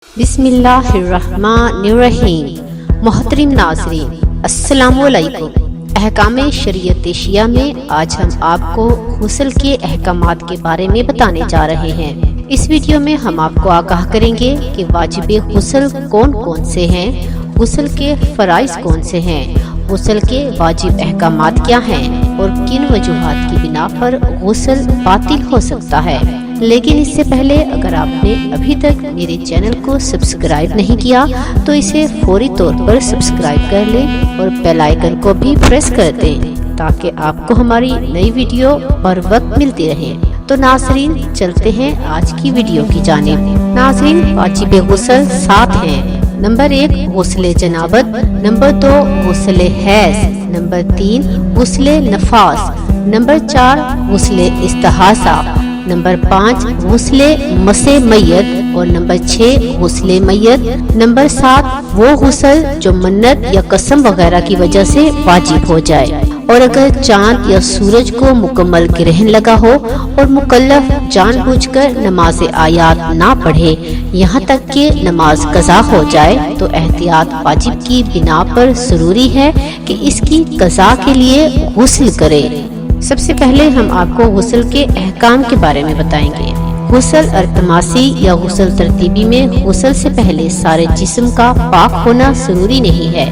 बिस्मिल्लाहिर्रहमानिर्रहीम। मोहतरम नाज़रीन, अस्सलामुअलैकुम। अहकाम शरीयत शिया में आज हम आपको गुस्ल के अहकामात के बारे में बताने जा रहे हैं। इस वीडियो में हम आपको आगाह करेंगे कि वाजिब गुस्ल कौन कौन से हैं, गुस्ल के फ़राइज़ कौन से हैं, गुस्ल के वाजिब अहकामात क्या हैं और किन वजूहात की बिना पर गुस्ल बातिल हो सकता है। लेकिन इससे पहले अगर आपने अभी तक मेरे चैनल को सब्सक्राइब नहीं किया तो इसे फौरी तौर पर सब्सक्राइब कर लें और बेल आइकन को भी प्रेस कर दें ताकि आपको हमारी नई वीडियो बर वक्त मिलती रहे। तो नाज़रीन, चलते हैं आज की वीडियो की जानिब। नाज़रीन, वाजिब गुस्ल 7 हैं। नंबर 1 गुस्ल जनाबत, नंबर 2 गुस्ल हैज़, नंबर 3 गुस्ल नफास, नंबर 4 गुस्ल इस्तिहासा, नंबर 5 गुस्ल मसे मैयत और नंबर 6 गुस्ल मैयत। नंबर 7 वो गुस्ल जो मन्नत या कसम वगैरह की वजह से वाजिब हो जाए और अगर चांद या सूरज को मुकम्मल ग्रहण लगा हो और मुकल्लफ जानबूझकर नमाज आयात ना पढ़े यहाँ तक कि नमाज कज़ा हो जाए तो एहतियात वाजिब की बिना पर ज़रूरी है कि इसकी कज़ा के लिए गुस्ल करे। सबसे पहले हम आपको गुस्ल के अहकाम के बारे में बताएंगे। गुस्ल अल्तमासी या गुस्ल तरतीबी में गुस्ल से पहले सारे जिस्म का पाक होना जरूरी नहीं है,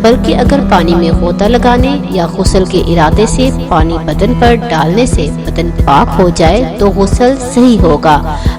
बल्कि अगर पानी में गोता लगाने या गुस्ल के इरादे से पानी बदन पर डालने से बदन पाक हो जाए तो गुस्ल सही होगा।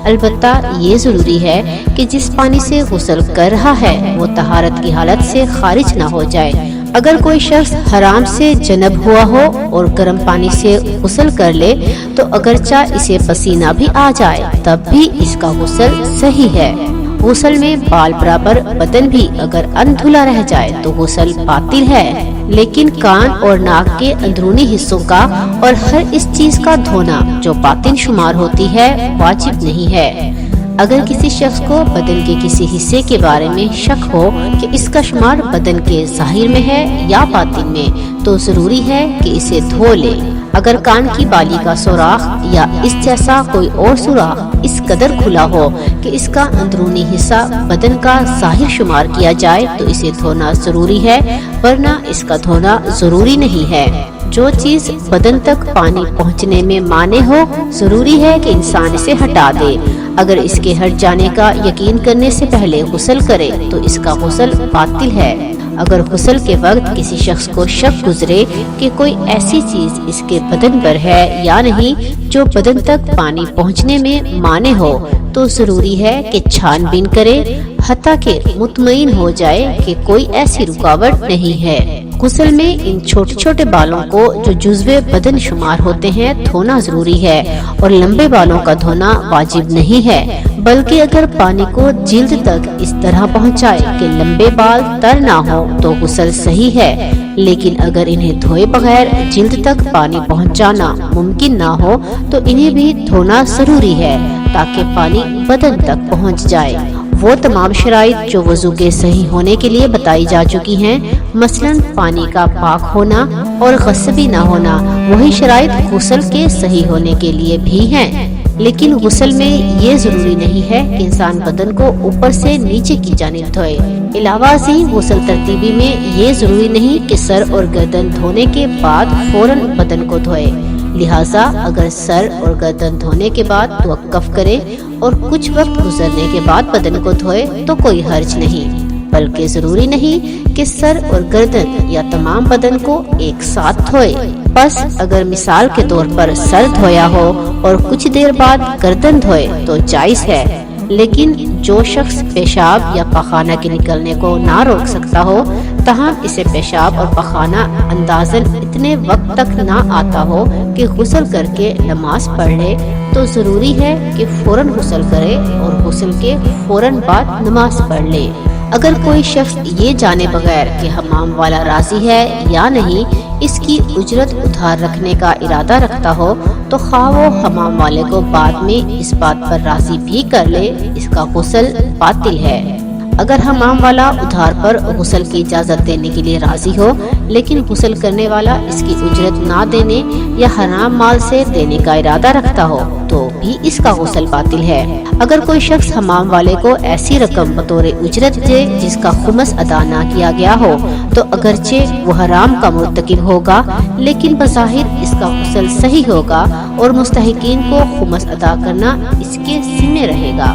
अलबत्ता ये जरूरी है कि जिस पानी से गुस्ल कर रहा है वो तहारत की हालत से खारिज ना हो जाए। अगर कोई शख्स हराम से जनब हुआ हो और गर्म पानी से गुस्ल कर ले तो अगरचा इसे पसीना भी आ जाए तब भी इसका गुस्ल सही है। गुस्ल में बाल बराबर बदन भी अगर अनधुला रह जाए तो गुस्ल बातिल है, लेकिन कान और नाक के अंदरूनी हिस्सों का और हर इस चीज का धोना जो बातिन शुमार होती है वाजिब नहीं है। अगर किसी शख्स को बदन के किसी हिस्से के बारे में शक हो कि इसका शुमार बदन के ज़ाहिर में है या बातिन में तो जरूरी है कि इसे धो ले। अगर कान की बाली का सुराख या इस जैसा कोई और सुराख इस कदर खुला हो कि इसका अंदरूनी हिस्सा बदन का ज़ाहिर शुमार किया जाए तो इसे धोना जरूरी है, वरना इसका धोना जरूरी नहीं है। जो चीज बदन तक पानी पहुंचने में माने हो जरूरी है कि इंसान इसे हटा दे। अगर इसके हट जाने का यकीन करने से पहले गुस्ल करे तो इसका गुस्ल बातिल है। अगर गुस्ल के वक्त किसी शख्स को शक गुजरे कि कोई ऐसी चीज इसके बदन पर है या नहीं जो बदन तक पानी पहुंचने में माने हो तो जरूरी है कि छानबीन करे हत्ता के मुतमईन हो जाए कि कोई ऐसी रुकावट नहीं है। गुस्ल में इन छोटे छोटे बालों को जो जुज़्वे बदन शुमार होते हैं धोना जरूरी है और लंबे बालों का धोना वाजिब नहीं है, बल्कि अगर पानी को जिल्द तक इस तरह पहुंचाए कि लंबे बाल तर ना हो तो गुस्ल सही है। लेकिन अगर इन्हें धोए बगैर जिल्द तक पानी पहुंचाना मुमकिन ना हो तो इन्हें भी धोना जरूरी है ताकि पानी बदन तक पहुंच जाए। वो तमाम शराइत जो वजू के सही होने के लिए बताई जा चुकी हैं, मसलन पानी का पाक होना और गस्बी ना होना, वही शराइत गुस्ल के सही होने के लिए भी हैं। लेकिन गुस्ल में ये जरूरी नहीं है कि इंसान बदन को ऊपर से नीचे की जानिब धोए। इलावा से गुस्ल तरतीबी में ये जरूरी नहीं कि सर और गर्दन धोने के बाद फौरन बदन को धोए। लिहाजा अगर सर और गर्दन धोने के बाद तवक्कुफ करे और कुछ वक्त गुजरने के बाद बदन को धोए तो कोई हर्ज नहीं, बल्कि जरूरी नहीं कि सर और गर्दन या तमाम बदन को एक साथ धोए। बस अगर मिसाल के तौर पर सर धोया हो और कुछ देर बाद गर्दन धोए तो जायज है। लेकिन जो शख्स पेशाब या पखाना के निकलने को ना रोक सकता हो तहाँ इसे पेशाब और पखाना अंदाजन इतने वक्त तक ना आता हो कि गुस्ल करके नमाज पढ़ ले तो जरूरी है कि फौरन गुस्ल करे और गुस्ल के फौरन बाद नमाज पढ़ ले। अगर कोई शख्स ये जाने बगैर कि हमाम वाला राजी है या नहीं इसकी उजरत उधार रखने का इरादा रखता हो तो खा वो हमाम वाले को बाद में इस बात पर राजी भी कर ले, इसका गुस्ल बातिल है। اگر حمام والا ادھار پر غسل کی اجازت دینے کے لیے راضی ہو لیکن غسل کرنے والا اس کی اجرت نہ دینے یا حرام مال سے دینے کا ارادہ رکھتا ہو تو بھی اس کا غسل باطل ہے۔ اگر کوئی شخص حمام والے کو ایسی رقم بطور اجرت دے جس کا خمس ادا نہ کیا گیا ہو تو اگرچہ وہ حرام کا مرتکب ہوگا لیکن بظاہر اس کا غسل صحیح ہوگا اور مستحقین کو خمس ادا کرنا اس کے ذمہ رہے گا۔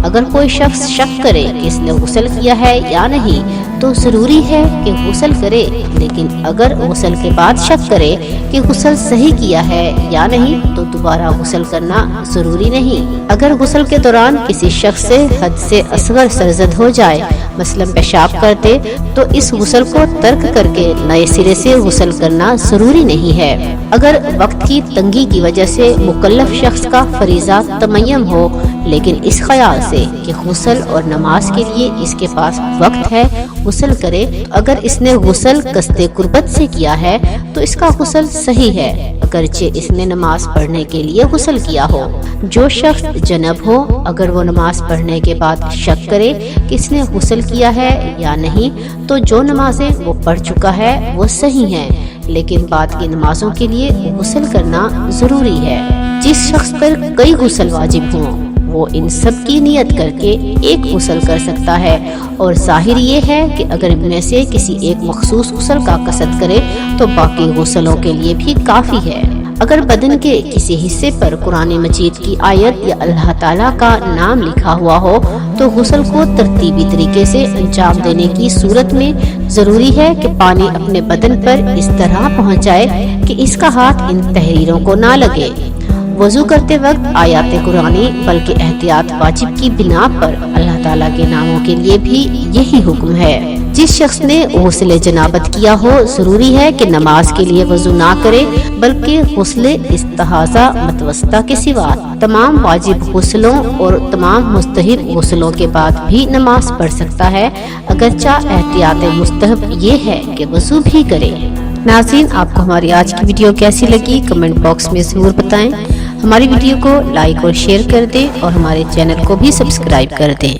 اگر کوئی شخص شک کرے کہ اس نے غسل کیا ہے یا نہیں تو ضروری ہے کہ غسل کرے، لیکن اگر غسل کے بعد شک کرے کہ غسل صحیح کیا ہے یا نہیں تو دوبارہ غسل کرنا ضروری نہیں۔ اگر غسل کے دوران کسی شخص سے حد سے اصغر سرزد ہو جائے، مثلا پیشاب کرتے، تو اس غسل کو ترک کر کے نئے سرے سے غسل کرنا ضروری نہیں ہے۔ اگر وقت کی تنگی کی وجہ سے مکلف شخص کا فریضہ تمیم ہو لیکن اس خیال سے کہ غسل اور نماز کے لیے اس کے پاس وقت ہے غسل کرے، اگر اس نے غسل قصد قربت سے کیا ہے تو اس کا غسل صحیح ہے اگرچہ اس نے نماز پڑھنے کے لیے غسل کیا ہو۔ جو شخص جنب ہو اگر وہ نماز پڑھنے کے بعد شک کرے کہ اس نے غسل کیا ہے یا نہیں تو جو نمازیں وہ پڑھ چکا ہے وہ صحیح ہیں، لیکن بعد کی نمازوں کے لیے غسل کرنا ضروری ہے۔ جس شخص پر کئی غسل واجب ہوں وہ ان سب کی نیت کر کے ایک غسل کر سکتا ہے، اور ظاہر یہ ہے کہ اگر ان میں سے کسی ایک مخصوص غسل کا قصد کرے تو باقی غسلوں کے لیے بھی کافی ہے۔ اگر بدن کے کسی حصے پر قرآن مجید کی آیت یا اللہ تعالیٰ کا نام لکھا ہوا ہو تو غسل کو ترتیبی طریقے سے انجام دینے کی صورت میں ضروری ہے کہ پانی اپنے بدن پر اس طرح پہنچ جائے کہ اس کا ہاتھ ان تحریروں کو نہ لگے۔ وضو کرتے وقت آیات قرآنی بلکہ احتیاط واجب کی بنا پر اللہ تعالیٰ کے ناموں کے لیے بھی یہی حکم ہے۔ جس شخص نے غسل جنابت کیا ہو ضروری ہے کہ نماز کے لیے وضو نہ کرے بلکہ غسل استحاضہ متوسطہ کے سوا تمام واجب غسلوں اور تمام مستحب غسلوں کے بعد بھی نماز پڑھ سکتا ہے، اگرچہ احتیاط مستحب یہ ہے کہ وضو بھی کرے۔ ناظرین، آپ کو ہماری آج کی ویڈیو کیسی لگی کمنٹ باکس میں ضرور بتائیں۔ ہماری ویڈیو کو لائک اور شیئر کر دیں اور ہمارے چینل کو بھی سبسکرائب کر دیں۔